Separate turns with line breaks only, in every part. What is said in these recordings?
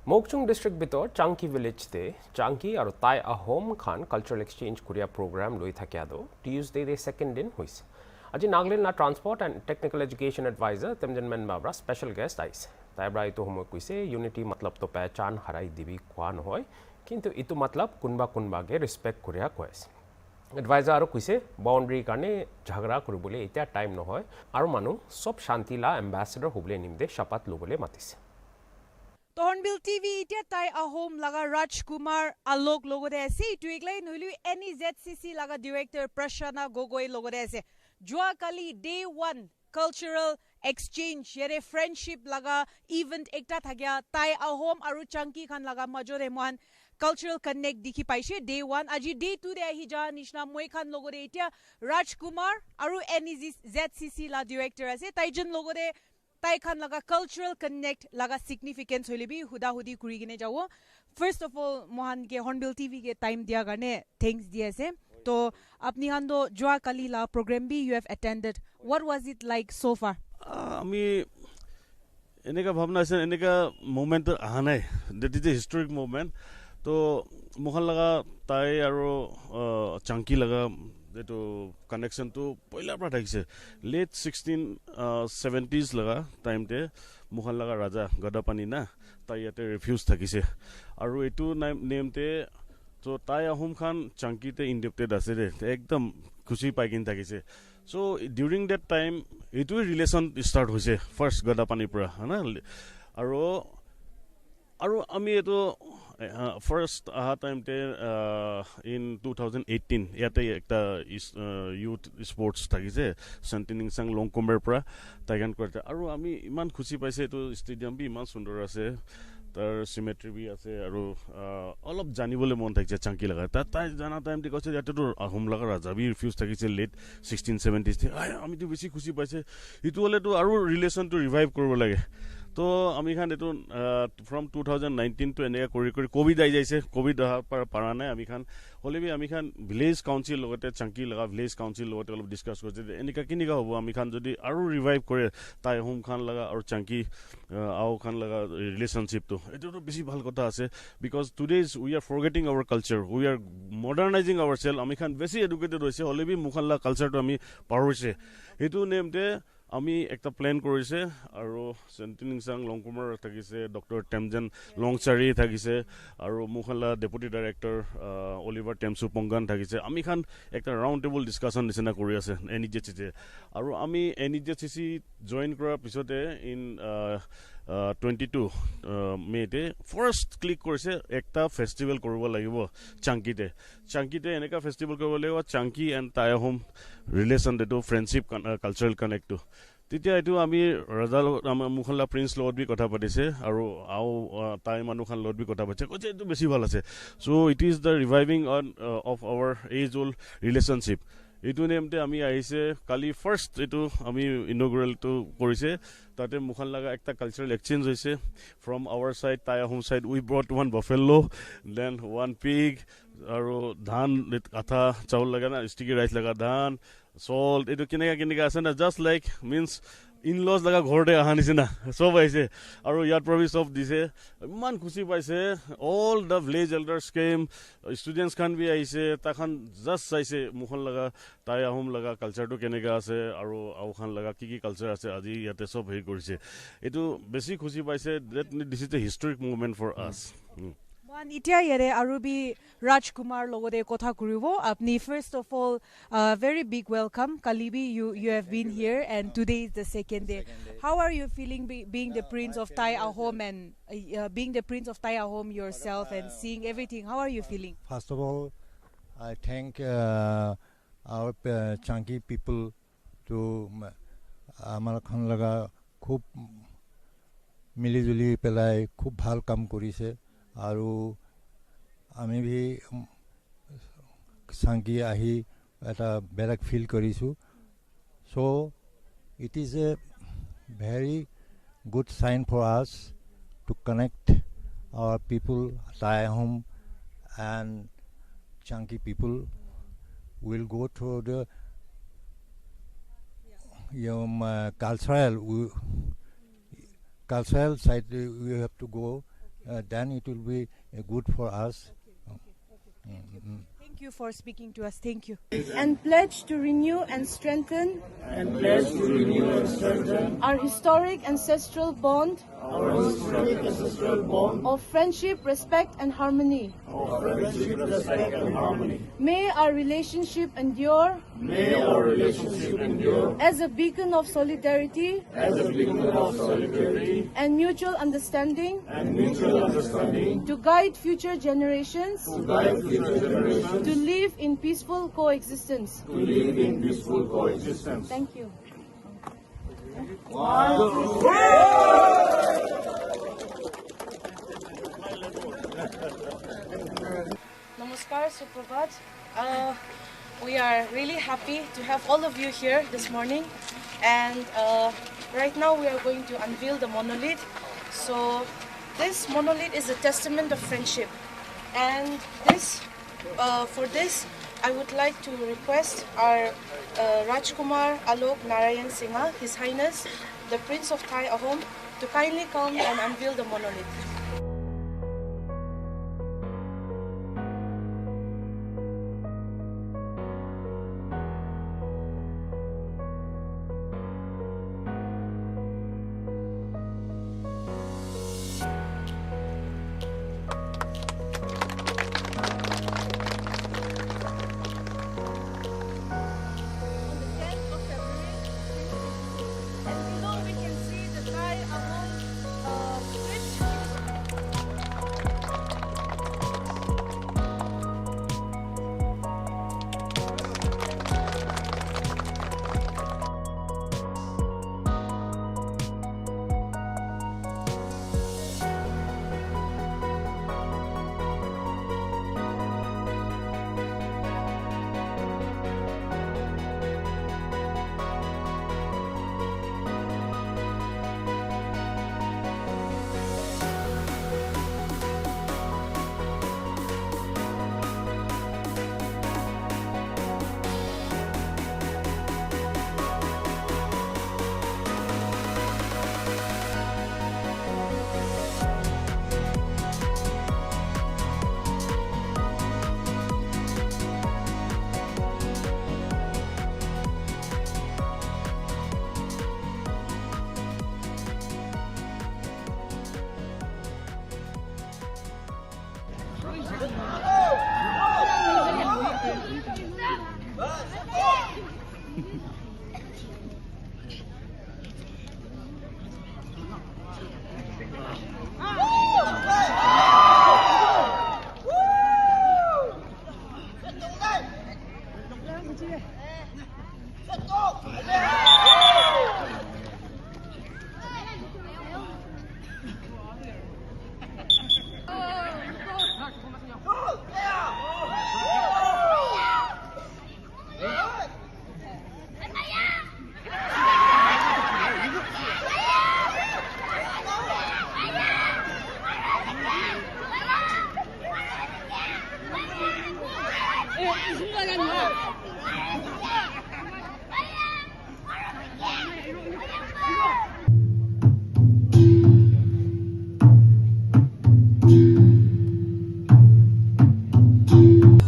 Mokchung district bitor Chanki village te Chanki aru Tai Ahom Khan cultural exchange Korea program loi thakiado Tuesday the 2nd din hoise. Aji Nagaland na transport and technical education advisor Temjan Men Babra special guest ais. Taibra itu homo kuise unity matlab to pehchan harai dibi kwan hoy kintu itu matlab kunba ge respect Korea kois. Advisor aru kuise boundary karne jhagra koribole eta time nohoy aru manu sob shanti la ambassador hobole nimde shapat lobole matise.
Hornbill TV itia Tai Ahom laga Rajkumar Alok logode ase tuiglai noilu NEZCC laga director Prashana Gogoi logode ase Jua Kali day 1 cultural exchange yere friendship laga event ekta thagya Tai Ahom aru Chanki Khan laga majore mohan cultural connect dikhi paise day 1 aji day 2 de ahi ja nishna moi khan logode itia Rajkumar aru NEZCC la director ase taijon logode Tai Khan laga cultural connect laga significance hoile bi huda hudi kuri gine jawo. First of all mohan ke Hornbill TV ke time dia garne thanks diya ase to apni han do Jua Kali la program bi you have attended. What was it like so far?
Ami eneka bhavna ase eneka moment aha nai, that is a historic moment. To mohan laga Tai aru Chanki laga eto connection to poila pra thakise late 1670s laga time te mohan laga raja Gadapani na tai ate refuse thakise aru etu name te to Tai Ahom Khan Chanki te indebted ase re ekdam khushi paikin thakise. So during that time etu relation start hoise first Gadapani pra hana aru ami eto first time te in 2018 yate ekta youth sports thakise Santining Sang Longkomber pra taigan korte aru ami iman khushi paise to stadium bi iman sundor ase tar symmetry bi ase aru olop janibole mon thakse Chanki laga ta jana time te koche yate to Ahom laga raja bi refuse thakise late 1670s te ami to beshi khushi paise itu hole to aru relation to revive korbo lage. So ami khan etu from 2019 to eneka kori covid ai jaise covid para nai ami khan hole bi ami khan village council logote Chanki laga village council logote olop discuss korche enika kinika hobo ami khan jodi aru revive kore Tai Ahom Khan laga aru Chanki Ao Khan laga relationship to etu to beshi bhal kotha ase because today's we are forgetting our culture, we are modernizing ourselves. Ami khan beshi educated hoise hole bi mukhan la culture to ami pahorise etu name te আমি একটা plan কৰিছে আৰু Santining Sang Longkomber থাকিছে doctor Temjen লংচাৰি থাকিছে আৰু মুখলা deputy director Oliver টেমসু পংগান থাকিছে আমি খান একটা round table discussion নিচিনা কৰি আছে NEZCC আৰু আমি NEZCC জয়েন কৰাৰ পিছতে ইন 22 মেতে ফাৰ্স্ট ক্লিক কৰিছে একটা ফেষ্টিভেল কৰিব লাগিব চাংকিতে এনেকা ফেষ্টিভেল কৰিব লাগিব Chanki and Tai Ahom relation এটো ফ্ৰেণ্ডশিপ কালচাৰেল কানেক্ট তেতিয়া এটো আমি ৰাজা মুখলা প্ৰিন্স লগত বি কথা পাতিছে আৰু আও তাই মানুহ খান লগত বি কথা পাতিছে কৈছে এটো বেছি ভাল আছে so it is the reviving of our age old relationship এটো নেমতে আমি আহিছে কালি ফাৰ্স্ট এটো আমি ইনঅগ্ৰাল তো কৰিছে তাতে মুখান লাগা একটা কালচারাল এক্সচেঞ্জ হইছে from our side Tai Ahom side we brought one buffalo then one pig আৰু ধান আঠা চাউল লাগা না স্টিকি রাইস লাগা ধান সল্ট এটো কিনেকা আছে না জাস্ট লাইক মিন্স ইনলজ লাগা ঘৰতে আহা নিচিনা সব আহিছে আৰু ইয়াত প্ৰবি সব দিছে ইমান খুশি পাইছে all the village elders came students খান বি আহিছে তাখান জাস্ট চাইছে মুখন লাগা Tai Ahom লাগা কালচাৰটো কেনেকা আছে আৰু আও খান লাগা কি কালচাৰ আছে আজি ইয়াতে সব হেৰি কৰিছে এটো বেছি খুশি পাইছে that this is a historic moment for us.
One itia yere arubi Rajkumar logode kotha kuribo apni first of all very big welcome Kalibi you have been here and today is the second day. How are you feeling being the prince of Tai Ahom and being the prince of Tai Ahom yourself and seeing everything? How are you feeling?
First of all, I thank our Chanki people to amar khan laga khub mili juli pelai khub bhal kam korise আৰু আমি V Chanki আহি এটা বেলেগ feel কৰিছো so it is a very good sign for us to connect our people Tai Ahom and Chanki people will go to the cultural side we have to go then it will be good for us.
Thank you for speaking to us. Thank you.
And pledge to renew and strengthen our historic ancestral bond of friendship, respect, and harmony. May our relationship endure as a beacon of solidarity and mutual understanding to guide future generations to live in peaceful coexistence. Thank you. Namaskar, Suprabhat. We are really happy to have all of you here this morning, and right now we are going to unveil the monolith. So this monolith is a testament of friendship, and for this I would like to request our Rajkumar Alok Narayan Singha, His Highness the Prince of Tai Ahom, to kindly come and unveil the monolith.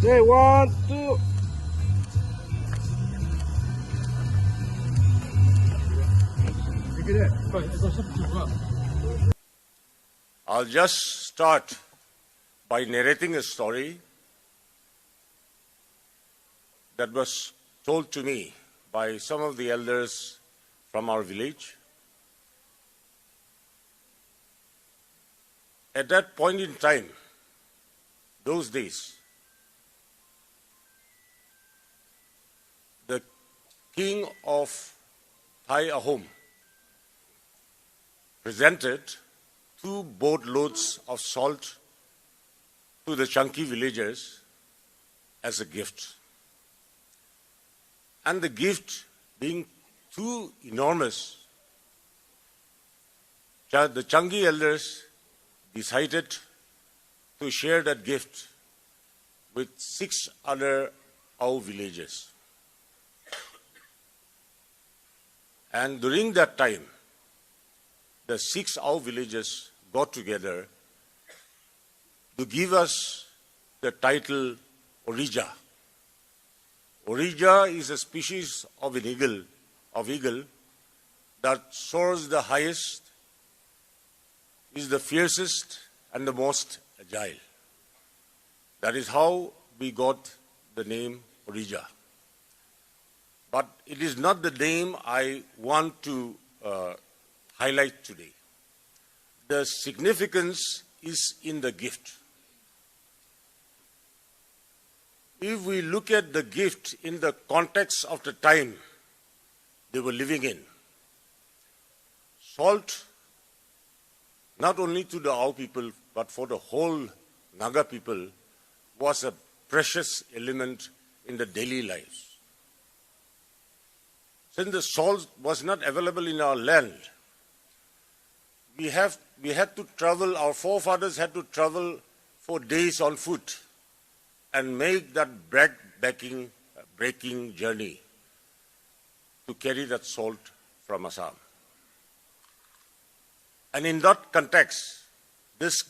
Say 1, 2.
I'll just start by narrating a story that was told to me by some of the elders from our village. At that point in time, those days, the king of Tai Ahom presented 2 boatloads of salt to the Chanki villagers as a gift. And the gift being too enormous, the Changi elders decided to share that gift with 6 other Au villages. And during that time, the 6 Au villages got together to give us the title Orija. Orija is a species of an eagle that soars the highest, is the fiercest and the most agile. That is how we got the name Orija. But it is not the name I want to highlight today. The significance is in the gift. If we look at the gift in the context of the time they were living in, salt, not only to the Ao people, but for the whole Naga people, was a precious element in the daily lives. Since the salt was not available in our land, we had to travel, our forefathers had to travel for days on foot and make that breaking journey to carry that salt from Assam. And in that context, this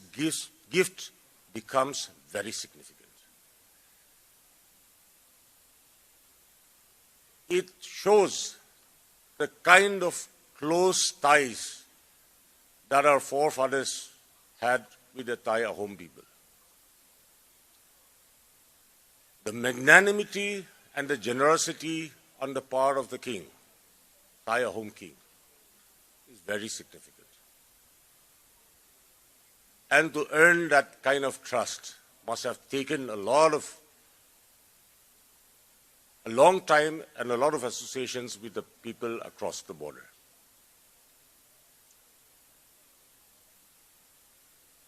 gift becomes very significant. It shows the kind of close ties that our forefathers had with the Thai Ahom people. The magnanimity and the generosity on the part of the king, Thai Ahom king, is very significant. And to earn that kind of trust must have taken a long time and a lot of associations with the people across the border.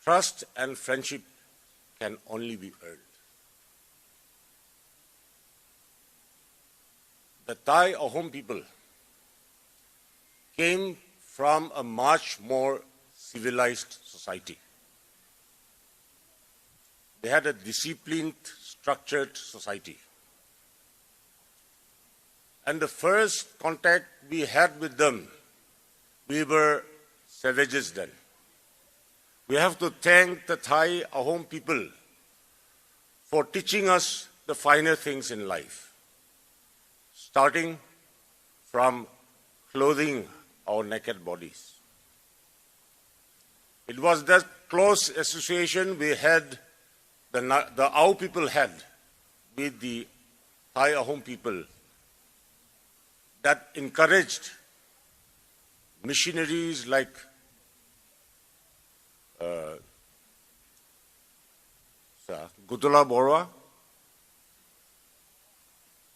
Trust and friendship can only be earned. The Thai Ahom people came from a much more civilized society. They had a disciplined, structured society. And the first contact we had with them, we were savages then. We have to thank the Thai Ahom people for teaching us the finer things in life, starting from clothing our naked bodies. It was that close association we had, the Ao people had with the Thai Ahom people, that encouraged missionaries like Gudula Borwa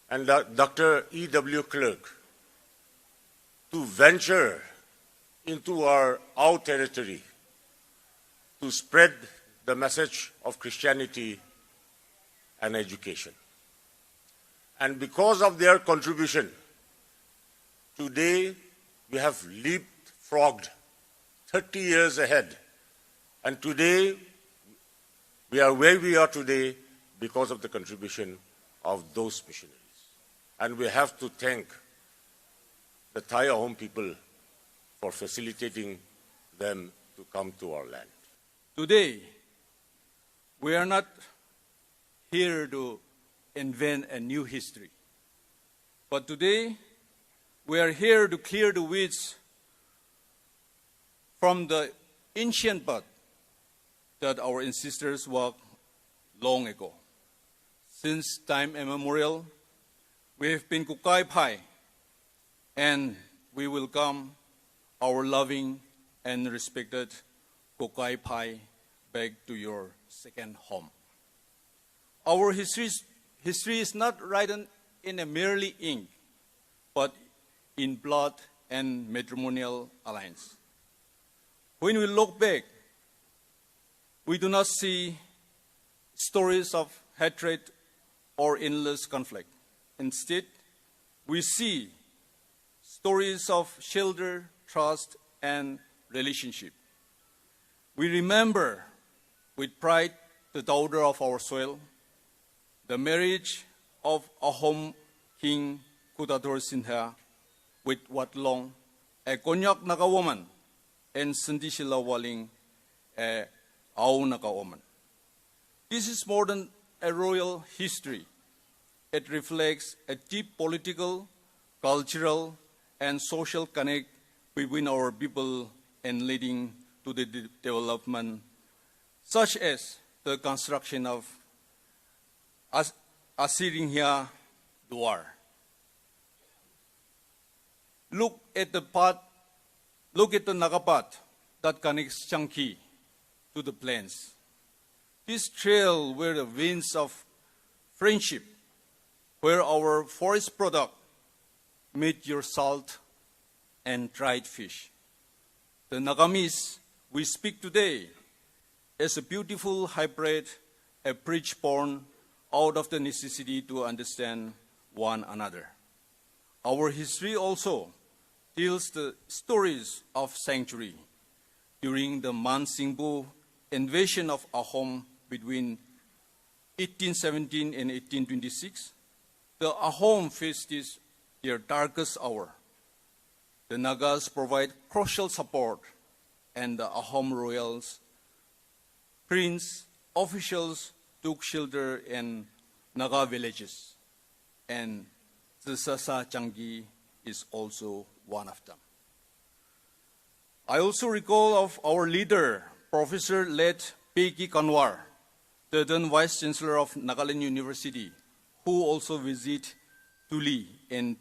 and Dr. E.W. Clark to venture into our Ao territory to spread the message of Christianity and education. And because of their contribution, today we have leapfrogged 30 years ahead. And today we are where we are today because of the contribution of those missionaries. And we have to thank the Thai Ahom people for facilitating them to come to our land.
Today, we are not here to invent a new history. But today, we are here to clear the weeds from the ancient path that our ancestors walked long ago. Since time immemorial, we have been Kukai Pai, and we welcome our loving and respected Kukai Pai back to your second home. Our history is not written in a merely ink, but in blood and matrimonial alliance. When we look back, we do not see stories of hatred or endless conflict. Instead, we see stories of shelter, trust, and relationship. We remember with pride the daughter of our soil, the marriage of Ahom King Kutador Sintha with Wat Long, a Konyak Naga woman, and Sindishila Waling, a Ao Naga woman. This is more than a royal history. It reflects a deep political, cultural, and social connect between our people and leading to the development, such as the construction of Asiringhya Dwar. Look at the Naga path that connects Chanki to the plains. This trail where the winds of friendship, where our forest product meet your salt and dried fish. The Nagamis we speak today is a beautiful hybrid, a bridge born out of the necessity to understand one another. Our history also tells the stories of sanctuary during the Mansingbu invasion of Ahom between 1817 and 1826. The Ahom faced their darkest hour. The Nagas provide crucial support, and the Ahom royals, prince, officials took shelter in Naga villages, and Tsasa Changi is also one of them. I also recall of our leader, Professor Late Peki Kanwar, the then Vice Chancellor of Nagaland University, who also visited Tuli in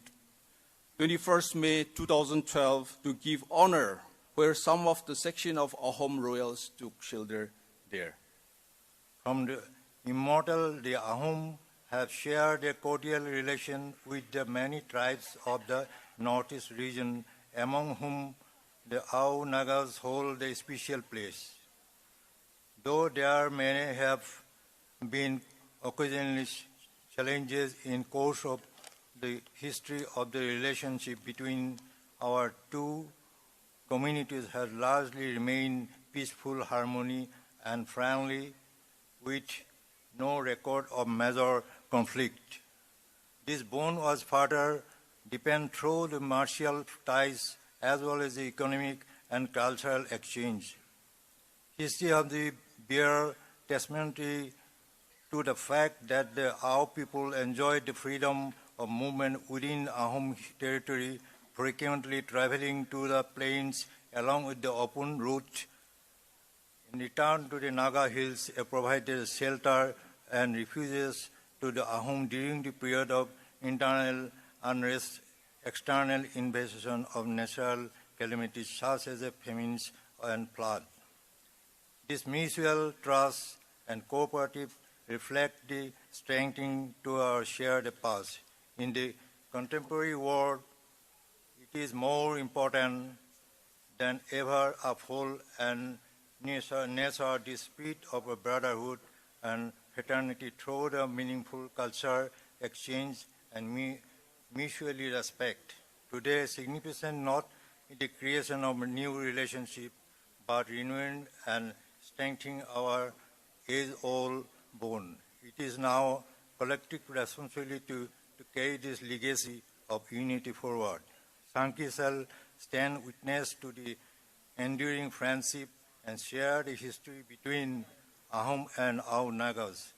21st May 2012 to give honor where some of the section of Ahom royals took shelter there.
From the immortal, the Ahom have shared a cordial relation with the many tribes of the northeast region, among whom the Ao Nagas hold a special place. Though there may have been occasionally challenges in course of the history of the relationship between our two communities has largely remained peaceful harmony and friendly, with no record of major conflict. This bond was further deepened through the martial ties as well as the economic and cultural exchange. History of the bear testimony to the fact that the Ao people enjoyed the freedom of movement within Ahom territory, frequently traveling to the plains along with the open route. In return to the Naga hills, provided shelter and refuges to the Ahom during the period of internal unrest, external invasion of natural calamities such as famines and flood. This mutual trust and cooperative reflect the strengthening to our shared past. In the contemporary world, it is more important than ever uphold and nurture the spirit of a brotherhood and fraternity through the meaningful culture exchange and mutually respect. Today, significant not in the creation of a new relationship, but renewing and strengthening our age-old bond. It is now collective responsibility to carry this legacy of unity forward. Chanki shall stand witness to the enduring friendship and shared history between Ahom and Ao Nagas.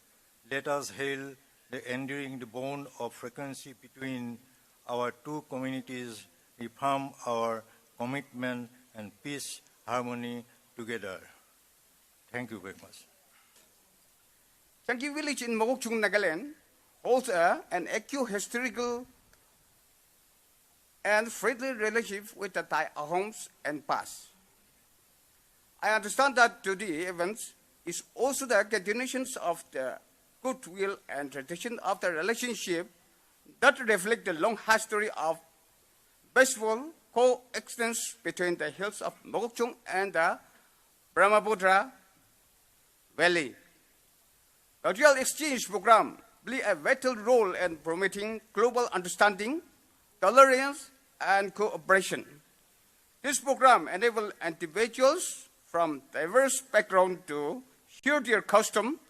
Let us hail the enduring bond of frequency between our two communities, reaffirm our commitment and peace, harmony together. Thank you very much.
Chanki village in Mogokchung, Nagaland holds an acute historical and friendly relationship with the Thai Ahoms and past. I understand that today events is also the continuation of the goodwill and tradition of the relationship that reflect the long history of peaceful coexistence between the hills of Mogokchung and the Brahmaputra Valley. The dual exchange program play a vital role in promoting global understanding, tolerance, and cooperation. This program enables individuals from diverse backgrounds to share their custom,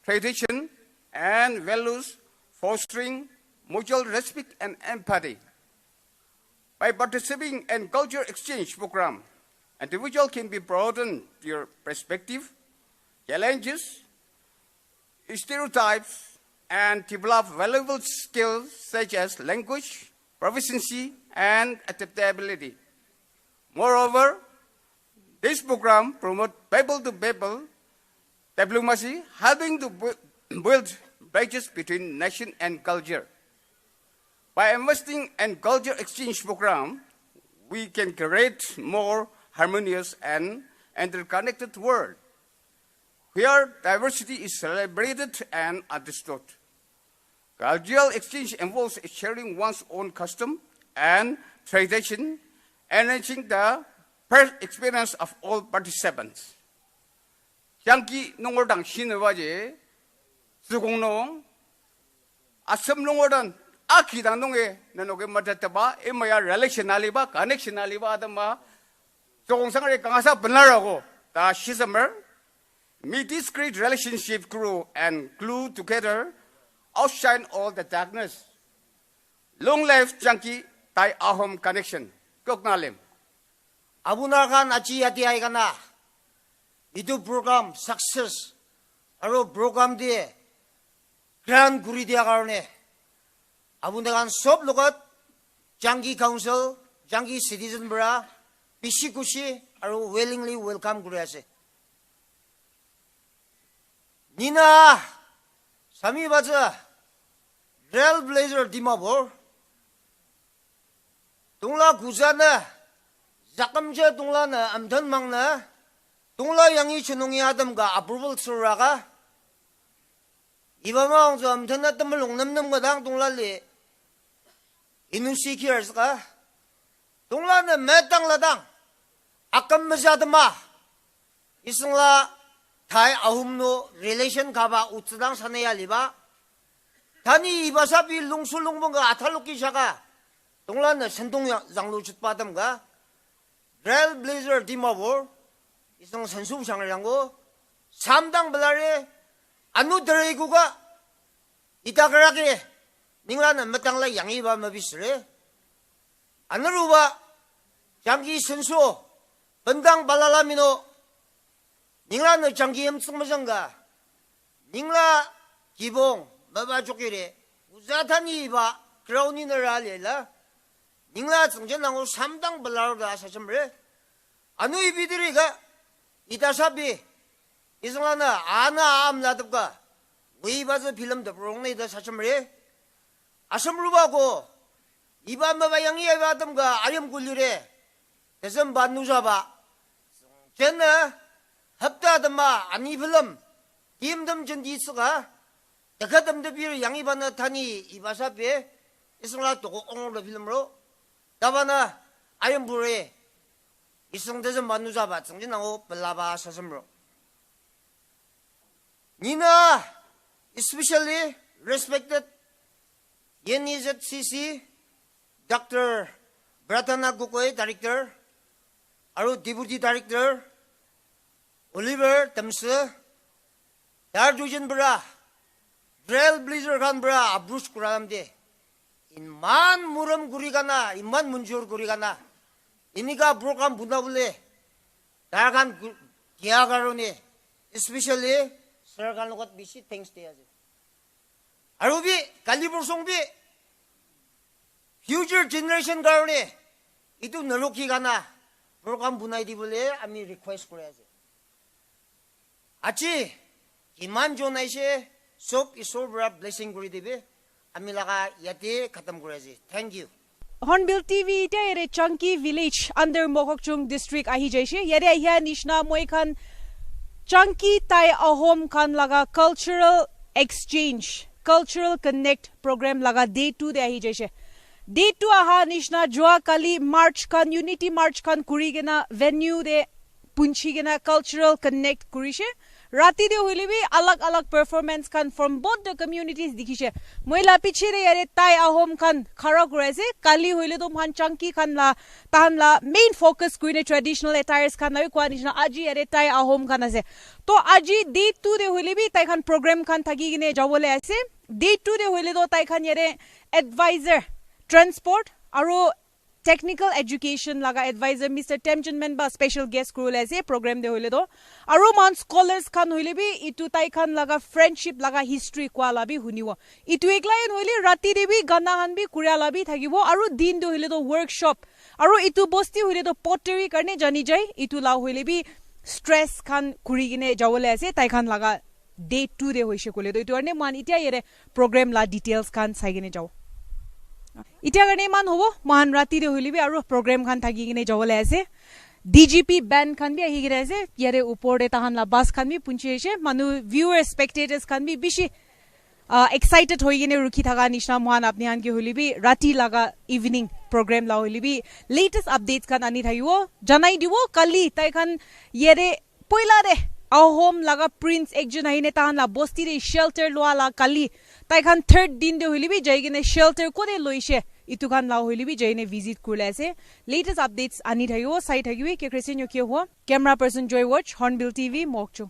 tradition, and values, fostering mutual respect and empathy. By participating in culture exchange program, individuals can be broaden their perspective, challenges stereotypes and develop valuable skills such as language, proficiency, and adaptability. Moreover, this program promotes people-to-people diplomacy, helping to build bridges between nation and culture. By investing in culture exchange program, we can create more harmonious and interconnected world, where diversity is celebrated and understood. Cultural exchange involves sharing one's own custom and tradition, enriching the experience of all participants. 장기 농어당 신의와제 수공농 아섬 농어단 아키당 농에 나노게 맞았다바 이마야 relationnali바 connectionali바 아담마 조공상을 강하사 번나라고 다 시스템을 meet this great relationship grew and glue together outshine all the darkness. Long life Janki Tai Ahom connection. Koknalim.
Abunakan achi yati ay kana. Itu program success. Aro program diye grand guri diya karone. Abunakan sob lokat Janki Council, Janki Citizen Bra, Pishi Kushi, aro willingly welcome guri ase. Nina Sami baca Trailblazer Dimapur Tungla Guzana Zakamja Tungla na Amdan Mangna Tungla Yangi Chunungi Adam ga approval suraga Ibama Angzo Amdan na Tamalong Namnam Gadang Tungla li Inusi Kiers ka Tungla na Metang Ladang Akam Mazadama Isungla Thai ahumno relation kaba utsidang sanaya liba Tani ibasabi lungsulungbanga athaluki shaka Tunglan na sentong zanglu chutpadam ga Trailblazer Dimapur Isang sensu sangrango Samdang balare Anu darayguga Itakarake Ningla na matangla yangi ba mabisre Anaruba Jangi sensu Bandang balalamino Ningla no 장기 염승마장가 닝라 기봉 마바족이래 우자탄이 바 그라우니를 알려라 닝라 정전하고 3당 발라로다 사점을 아누이 비들이가 이다사비 이승라나 아나 암나답가 위바즈 필름도 브롱네이다 사점을 아섬루바고 이밤마바양이 해바담가 아렴굴리래 대선 반누자바 젠나 합다드마 아니 필름 임덤 전디스가 대가덤드 비를 양이바나 타니 이바사베 이승라 도고 옹으로 필름으로 다바나 아연부레 이승대전 만누자바 정진하고 belaba 사슴으로 니나 especially respected NEZCC Dr. Bratana Gukoi Director Aru Deputy Director Oliver Tamse, Darjujan Bra, Trailblazer Khan Bra, Abrush Kuramde, Inman Muram Gurigana, Iman Munjur Gurigana, Inika program Bunabule, Dargan Giagarone, especially Sir Ganokot Bishi, thanks to you. Arubi, Kalibur Songbi, future generation Garone, Itu Naluki Gana, program Bunaidibule, I mean request Kureze. Achi, iman jo naise, soap isobra blessing guri debe, amilaka yate khatam guraji. Thank you.
Hornbill TV ite ere Chunky Village under Mokokchung district ahi jaise. Yere hiya nishna moi khan Chunky Tai Ahom khan laga cultural exchange, cultural connect program laga day 2 de ahi jaise. Day 2 aha nishna joa kali march khan unity march khan kurigena venue de punchigena cultural connect kurishe. Rati de hoile bi alag performance kan from both the communities dikhishe moila piche re yare Tai Ahom kan khara kurase kali hoile to man Chunky kan la tan la main focus kuine traditional attires kan na kwani na aji yare Tai Ahom kan ase to aji day 2 de hoile bi tai kan program kan thagi gine jawole ase day 2 de hoile to tai kan yare advisor transport aro technical education laga advisor Mr. Temchin Menba special guest crew ase program de hoile do aro man scholars khan hoile bi itu tai khan laga friendship laga history kwa la bi huniwo itu eklain hoile rati de bi gana han bi kuria la bi thagibo aro din de hoile do workshop aro itu bosti hoile do pottery karne jani jai itu la hoile bi stress khan kuri gine jawole ase tai khan laga day 2 de hoise kole do itu arne man itia yere program la details khan sai gine jaw इटा गने मान होबो महान राति रे होलिबे आरो programme Khan थाकी गने जवले आसे डीजीपी बैंड खान भी आही गिरे आसे यारे ऊपर ताहान ला बास खान भी पुंचे छे मानु व्यूअर स्पेक्टेटर्स खान भी बिशी एक्साइटेड होई गने रुखी थागा निशा महान आपने हान के होलिबे राति लागा इवनिंग प्रोग्राम ला होलिबे लेटेस्ट अपडेट्स खान आनी थाइवो जनाई दिवो कली ताइ खान येरे पहिला रे ahoम laga prince ekjon ahine tahan la bosti re shelter loala kali tai khan third din de hoilibi jaigine shelter kore loise itu khan la hoilibi jaine visit kurle ase latest updates ani thayo site hagiwe ke kresen yo ke ho camera person Joy Watch Hornbill TV Mokcho